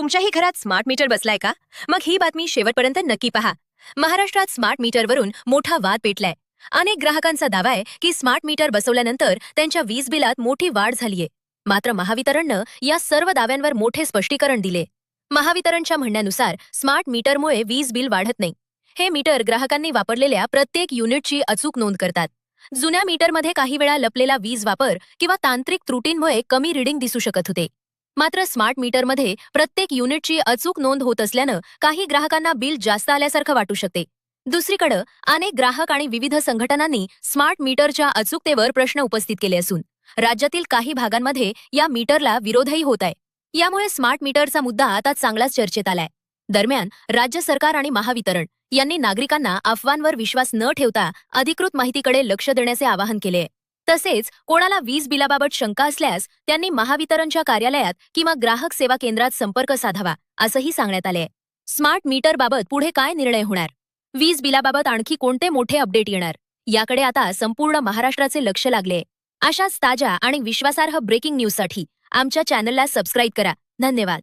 तुमच्याही घरात smart meter बसलाय का? मग ही बातमी शेवटपर्यंत नक्की पहा. महाराष्ट्रात स्मार्ट मीटरवरून मोठा वाद पेटलाय. अनेक ग्राहकांचा दावा आहे की स्मार्ट मीटर बसवल्यानंतर त्यांच्या वीज बिलात मोठी वाढ झालीये. मात्र महावितरणनं या सर्व दाव्यांवर मोठे स्पष्टीकरण दिले. महावितरणच्या म्हणण्यानुसार स्मार्ट मीटरमुळे वीज बिल वाढत नाही. हे मीटर ग्राहकांनी वापरलेल्या प्रत्येक युनिटची अचूक नोंद करतात. जुन्या मीटरमध्ये काही वेळा लपलेला वीज वापर किंवा तांत्रिक त्रुटींमुळे कमी रीडिंग दिसू शकत होते. मात्र स्मार्ट मीटरमध्ये प्रत्येक युनिटची अचूक नोंद होत असल्यानं काही ग्राहकांना बिल जास्त आल्यासारखं वाटू शकते. दुसरीकडे अनेक ग्राहक आणि विविध संघटनांनी स्मार्ट मीटरच्या अचूकतेवर प्रश्न उपस्थित केले असून राज्यातील काही भागांमध्ये या मीटरला विरोधही होत आहे. यामुळे स्मार्ट मीटरचा मुद्दा आता चांगलाच चर्चेत आलाय. दरम्यान राज्य सरकार आणि महावितरण यांनी नागरिकांना अफवांवर विश्वास न ठेवता अधिकृत माहितीकडे लक्ष देण्याचे आवाहन केले. तसेच कोणाला वीज बिलाबाबत शंका असल्यास त्यांनी महावितरणच्या कार्यालयात किंवा ग्राहक सेवा केंद्रात संपर्क साधावा असंही सांगण्यात आले. स्मार्ट मीटरबाबत पुढे काय निर्णय होणार? वीज बिलाबाबत आणखी कोणते मोठे अपडेट येणार? याकडे आता संपूर्ण महाराष्ट्राचे लक्ष लागले. अशाच ताज्या आणि विश्वासार्ह ब्रेकिंग न्यूजसाठी आमच्या चॅनलला सबस्क्राईब करा. धन्यवाद.